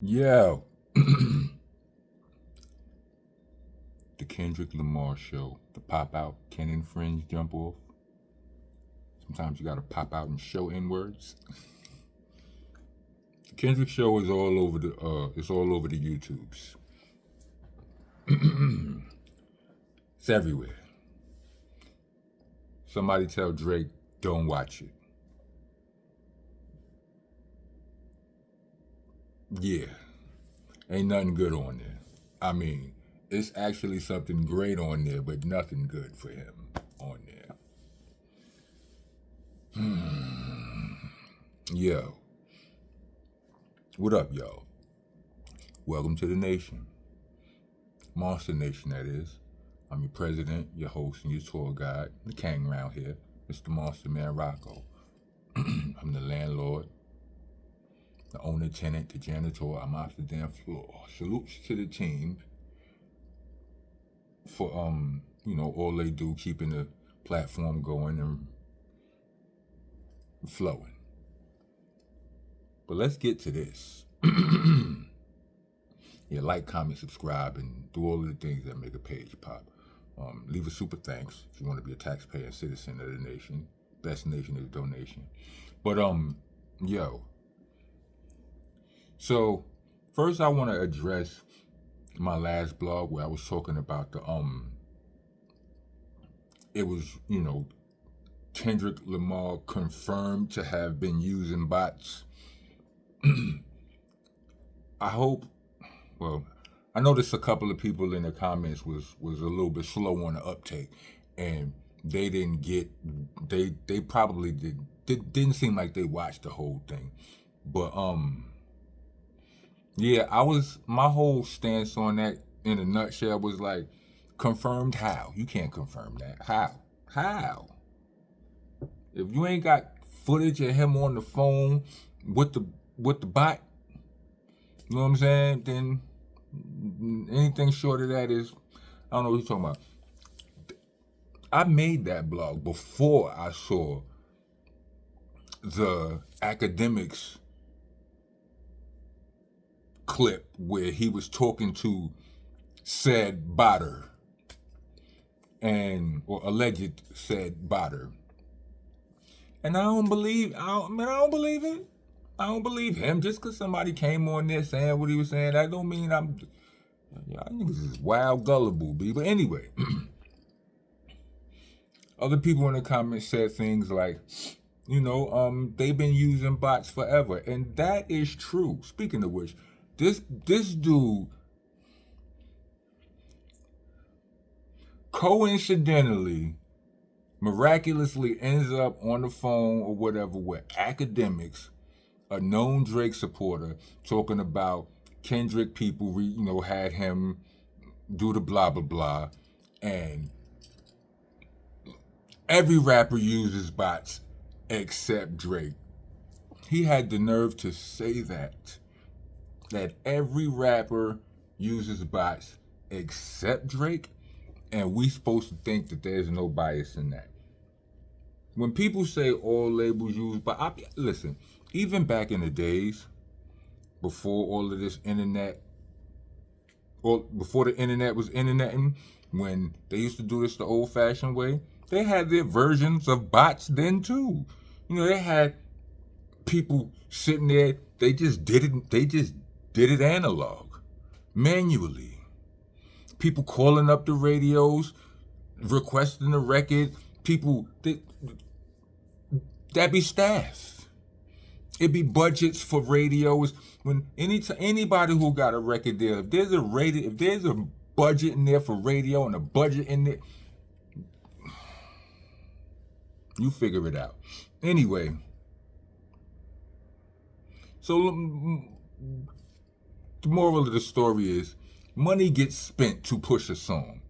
Yo, the Kendrick Lamar show, the pop out, Ken and friends jump off. Sometimes you gotta pop out and show N words. The Kendrick show is all over it's all over the YouTubes. It's everywhere. Somebody tell Drake, don't watch it. Yeah, ain't nothing good on there. I mean, it's actually something great on there, but nothing good for him on there. Yo, what up, y'all? Welcome to the nation. Monster Nation, that is. I'm your president, your host, and your tour guide, the king around here, Mr. Monster Man Rocco. I'm the landlord, the owner, tenant, the janitor. I'm off the damn floor. Salutes to the team for all they do, keeping the platform going and flowing. But let's get to this. Yeah, like, comment, subscribe, and do all of the things that make a page pop. Leave a super thanks if you want to be a taxpayer and citizen of the nation. Best nation is donation. But yo. So first I want to address my last blog where I was talking about it was, Kendrick Lamar confirmed to have been using bots. I hope, well, I noticed a couple of people in the comments was a little bit slow on the uptake, and they didn't get, they probably didn't seem like they watched the whole thing. But yeah, my whole stance on that in a nutshell was like, confirmed how? You can't confirm that. How? If you ain't got footage of him on the phone with the bot, you know what I'm saying? Then anything short of that is, I don't know what you're talking about. I made that blog before I saw the academics clip where he was talking to said botter or alleged said botter. And I don't believe it. I don't believe him. Just because somebody came on there saying what he was saying, that don't mean y'all niggas is wild gullible, B. But anyway, other people in the comments said things like, they've been using bots forever. And that is true. Speaking of which, this dude coincidentally, miraculously ends up on the phone or whatever with academics, a known Drake supporter, talking about Kendrick people, had him do the blah, blah, blah. And every rapper uses bots except Drake. He had the nerve to say that every rapper uses bots except Drake, and we supposed to think that there's no bias in that. When people say all labels use bots, listen, even back in the days, before all of this internet, or before the internet was interneting, when they used to do this the old-fashioned way, they had their versions of bots then too. They had people sitting there, they just did it analog, manually. People calling up the radios, requesting the record, that'd be staff. It'd be budgets for radios. When anybody who got a record deal, if there's a budget in there for radio and a budget in there, you figure it out. Anyway, so the moral of the story is, money gets spent to push a song.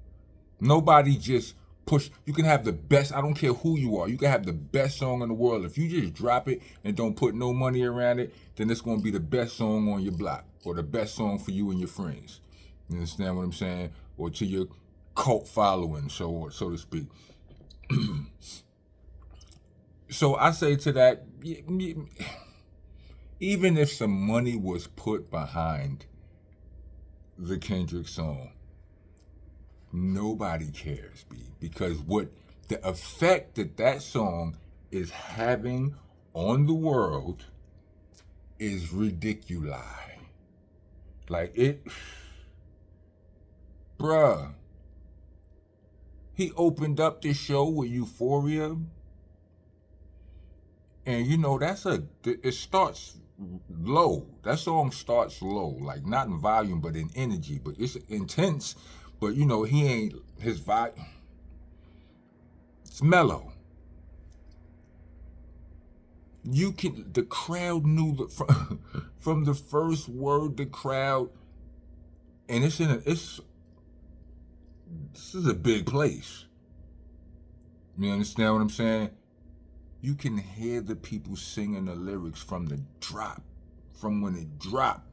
Nobody just push. You can have the best, I don't care who you are, you can have the best song in the world. If you just drop it and don't put no money around it, then it's going to be the best song on your block, or the best song for you and your friends. You understand what I'm saying? Or to your cult following, so to speak. So I say to that, even if some money was put behind the Kendrick song, nobody cares, B, because what the effect that song is having on the world is ridiculous. Like it, bruh. He opened up this show with Euphoria, and you know it starts low. That song starts low, like not in volume but in energy, but it's intense. But you know he ain't his vibe. It's mellow. The crowd knew from the first word. The crowd, and this is a big place. You understand what I'm saying? You can hear the people singing the lyrics from the drop. From when it dropped,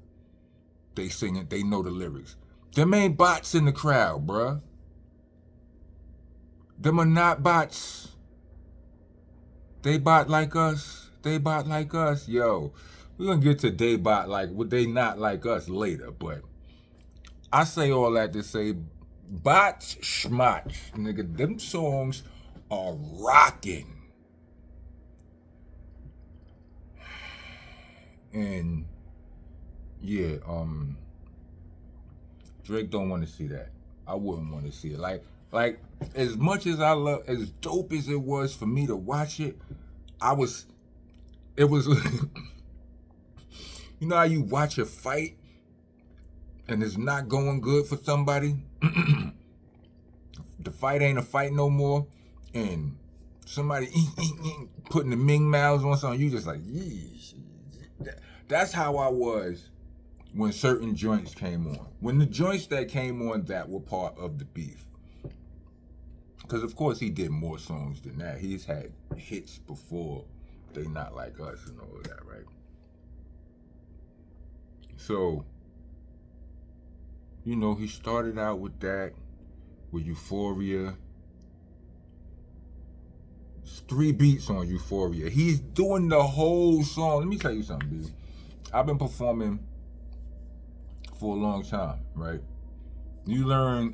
they sing it, they know the lyrics. Them ain't bots in the crowd, bruh. Them are not bots. They bot like us. They bot like us. Yo, we're gonna get to they bot like what they not like us later, but I say all that to say bots schmots, nigga, them songs are rocking. And yeah, Drake don't want to see that. I wouldn't want to see it. Like as much as I love, as dope as it was for me to watch it, it was you know how you watch a fight and it's not going good for somebody? The fight ain't a fight no more, and somebody putting the Ming Maos on something, you just like, yeesh. That's how I was when certain joints came on. When the joints that came on that were part of the beef. Because of course he did more songs than that. He's had hits before They Not Like Us and all of that, right? So, you know, he started out with that, with Euphoria. It's 3 beats on Euphoria. He's doing the whole song. Let me tell you something, B. I've been performing for a long time, right? You learn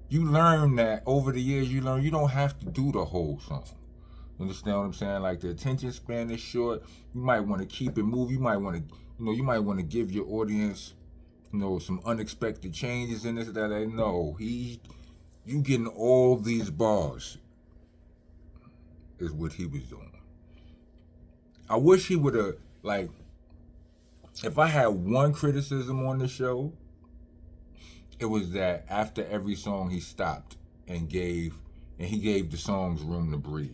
that over the years, you don't have to do the whole song. You understand what I'm saying? Like the attention span is short. You might want to keep it moving. You might want to give your audience, some unexpected changes in this, that. No, you getting all these bars is what he was doing. I wish he would have, like, if I had one criticism on the show, it was that after every song he stopped and he gave the songs room to breathe.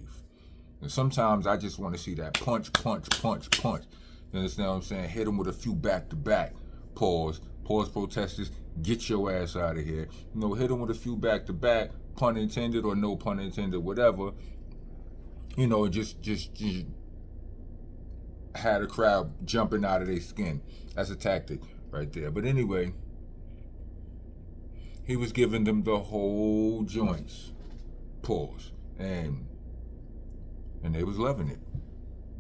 And sometimes I just want to see that punch, punch, punch, punch. You understand what I'm saying? Hit him with a few back-to-back. Pause, protesters, get your ass out of here. Hit him with a few back-to-back, pun intended or no pun intended, whatever. Just had a crowd jumping out of their skin. That's a tactic right there. But anyway, he was giving them the whole joints. Pause. And they was loving it.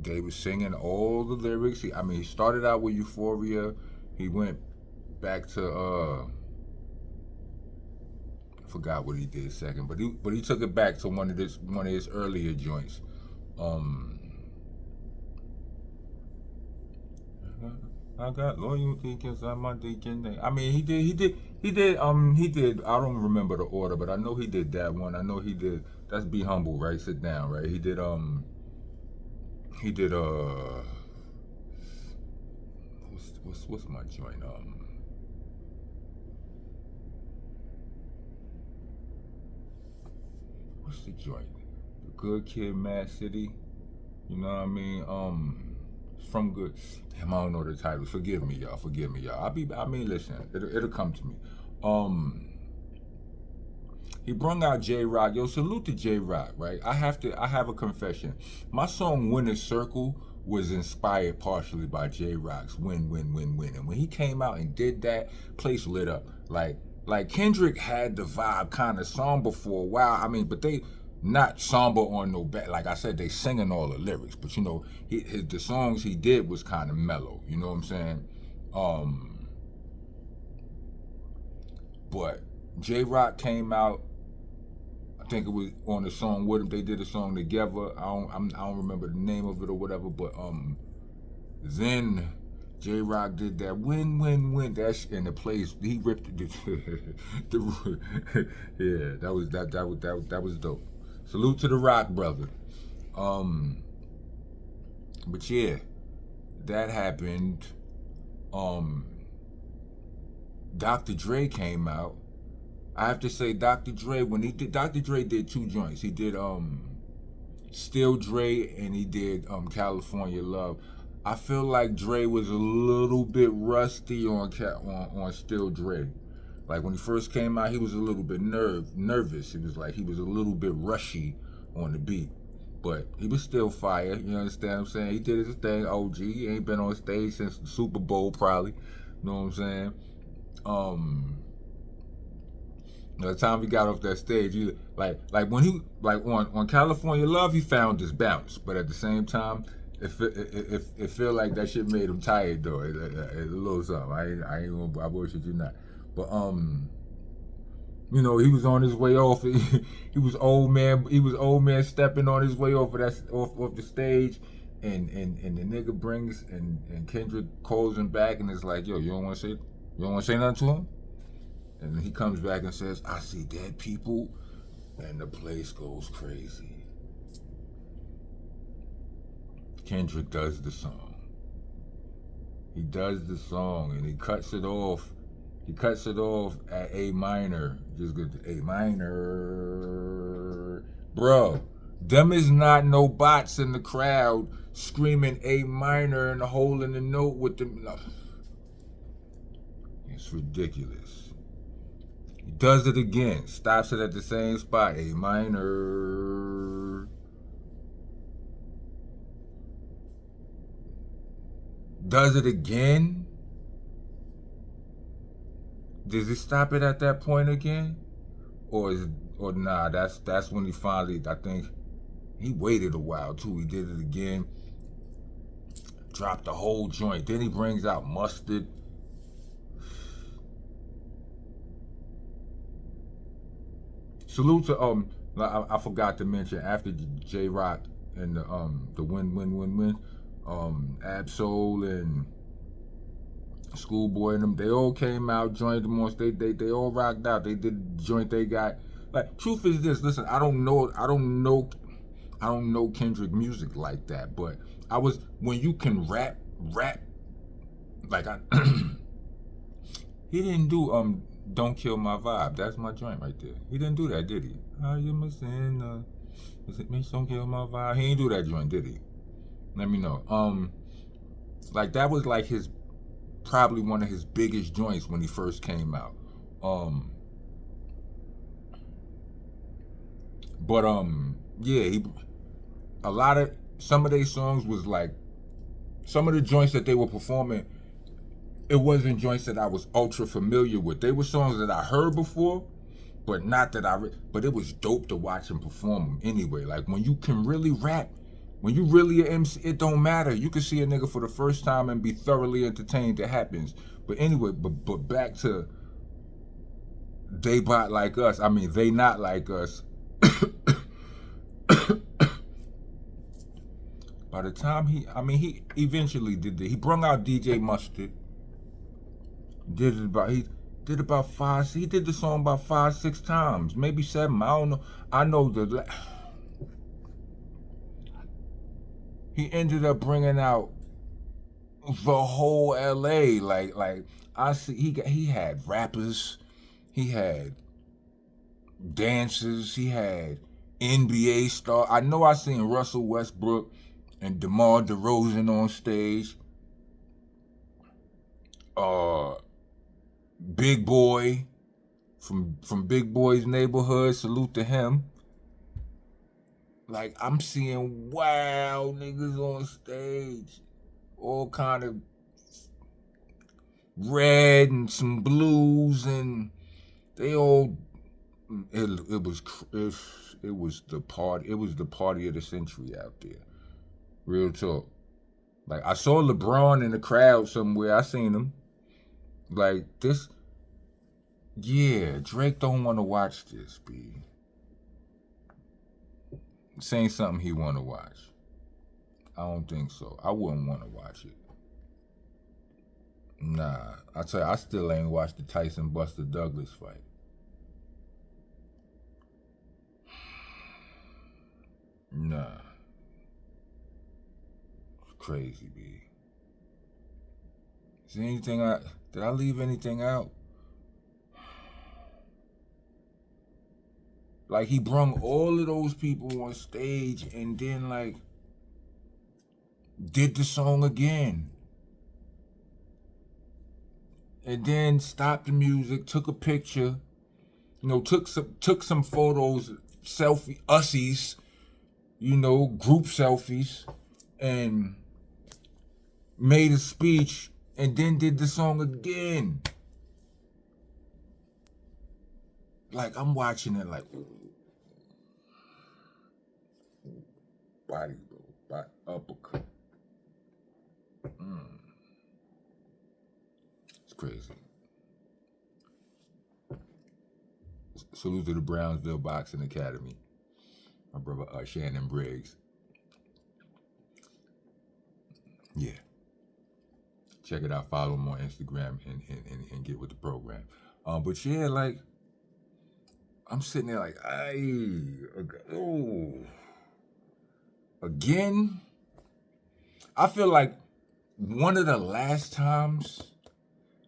They was singing all the lyrics. He started out with Euphoria. He went back to I forgot what he did second, but he took it back to one of his earlier joints. I got loyalty because I'm a deacon. He did. I don't remember the order, but I know he did that one. I know he did. That's Be Humble, right? Sit Down, right? He did. What's my joint? What's the joint? The Good Kid, Mad City. You know what I mean? From Good. Damn, I don't know the title. Forgive me, y'all. Listen, it'll come to me. He brung out J-Rock. Yo, salute to J-Rock, right? I have a confession. My song Winner's Circle was inspired partially by J-Rock's Win, Win, Win, Win. And when he came out and did that, place lit up. Like Kendrick had the vibe kind of song before a while. But not somber on no back. Like I said, they singing all the lyrics, but you know, the songs he did was kind of mellow. You know what I'm saying? But J Rock came out. I think it was on the song with him. They did a song together. I don't remember the name of it or whatever. But then J Rock did that win. That's in the place. He ripped it. Yeah, that was dope. Salute to the Rock brother. But yeah, that happened. Dr. Dre came out. I have to say, Dr. Dre, when he did, Dr. Dre did two joints. He did Still Dre, and he did California Love. I feel like Dre was a little bit rusty on Still Dre. Like when he first came out, he was a little bit nervous. It was like he was a little bit rushy on the beat. But he was still fire, you understand what I'm saying? He did his thing, OG. He ain't been on stage since the Super Bowl probably. You know what I'm saying? The time he got off that stage, he like when he like on California Love, he found his bounce, but at the same time, it feel like that shit made him tired though. It's a little something. I ain't gonna bullshit you not, but you know, he was on his way off. He was old man. He was old man stepping on his way off the stage, and the nigga brings and Kendrick calls him back and is like, yo, you don't want to say nothing to him. And he comes back and says, I see dead people, and the place goes crazy. Kendrick does the song. He does the song, and he cuts it off. He cuts it off at A minor. Just good to A minor. Bro, them is not no bots in the crowd screaming A minor and holding the note with them. No. It's ridiculous. He does it again. Stops it at the same spot. A minor. Does it again. Does he stop it at that point again? Or nah, that's when he finally, I think, he waited a while too. He did it again. Dropped the whole joint. Then he brings out Mustard. Salute to I forgot to mention after J Rock and the win Absol and Schoolboy and them, they all came out, joined them on stage. They all rocked out. They did the joint they got. Like, truth is this, listen, I don't know Kendrick music like that, but when you can rap like he didn't do Don't Kill My Vibe. That's my joint right there. He didn't do that, did he? I am a sinner. Is it me? Don't Kill My Vibe. He didn't do that joint, did he? Let me know. Like that was like probably one of his biggest joints when he first came out. But yeah, some of their songs was like, some of the joints that they were performing, it wasn't joints that I was ultra familiar with. They were songs that I heard before, but not that but it was dope to watch him perform them anyway. Like when you can really rap, when you really an MC, it don't matter. You can see a nigga for the first time and be thoroughly entertained. It happens. But anyway, but back to They Bot Like Us. I mean, They Not Like Us. By the time he eventually he brung out DJ Mustard. He did the song about 5-6 times, maybe 7. I don't know. I know he ended up bringing out the whole LA. Like I see he had rappers, he had dancers, he had NBA star. I know I seen Russell Westbrook and DeMar DeRozan on stage. Big Boy from Big Boy's Neighborhood, salute to him. Like I'm seeing wow niggas on stage, all kind of red and some blues, and they all it was the party of the century out there. Real talk. Like I saw LeBron in the crowd somewhere. I seen him. Like this. Yeah, Drake don't want to watch this. B. Saying something he want to watch. I don't think so. I wouldn't want to watch it. Nah, I tell you, I still ain't watched the Tyson Buster Douglas fight. Nah, it's crazy, B. Is there anything did I leave anything out? Like he brung all of those people on stage and then like did the song again. And then stopped the music, took a picture, took some photos, ussies, group selfies, and made a speech, and then did the song again. Like I'm watching it, like body blow, uppercut. It's crazy. Salute to the Brownsville Boxing Academy. My brother Shannon Briggs. Yeah. Check it out. Follow him on Instagram and get with the program. But yeah, like I'm sitting there like, again. I feel like one of the last times,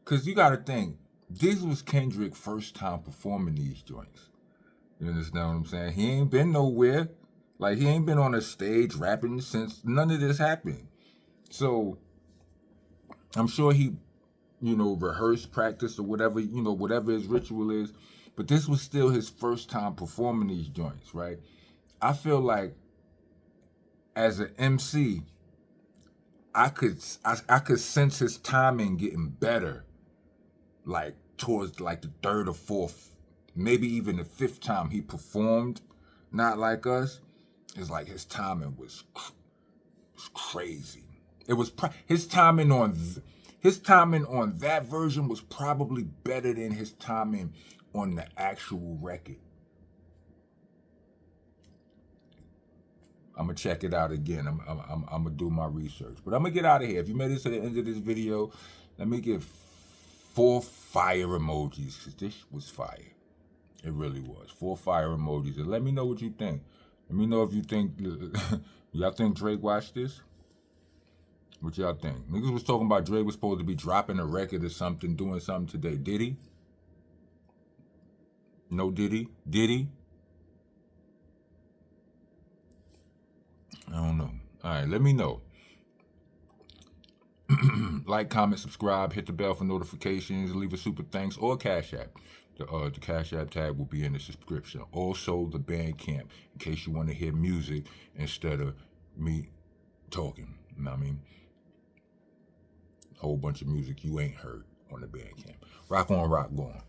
cause you gotta think, this was Kendrick's first time performing these joints. You understand what I'm saying? He ain't been nowhere. Like he ain't been on a stage rapping since none of this happened. So I'm sure he, rehearsed, practice, or whatever, whatever his ritual is. But this was still his first time performing these joints, right? I feel like as an MC, I could sense his timing getting better, like towards like the third or fourth, maybe even the fifth time he performed Not Like Us. It's like his timing was crazy. It was his timing on that version was probably better than his timing on the actual record. I'm gonna check it out again. I'm gonna do my research, but I'm gonna get out of here. If you made it to the end of this video, let me give 4 fire emojis because this was fire. It really was 4 fire emojis, and let me know what you think. Let me know if you think y'all think Drake watched this. What y'all think? Niggas was talking about Drake was supposed to be dropping a record or something, doing something today. Did he? No, did he? Did he? I don't know. All right, let me know. Like, comment, subscribe, hit the bell for notifications, leave a super thanks or Cash App. The Cash App tag will be in the description. Also, the Bandcamp, in case you want to hear music instead of me talking. You know what I mean? A whole bunch of music you ain't heard on the Bandcamp. Rock on, rock going.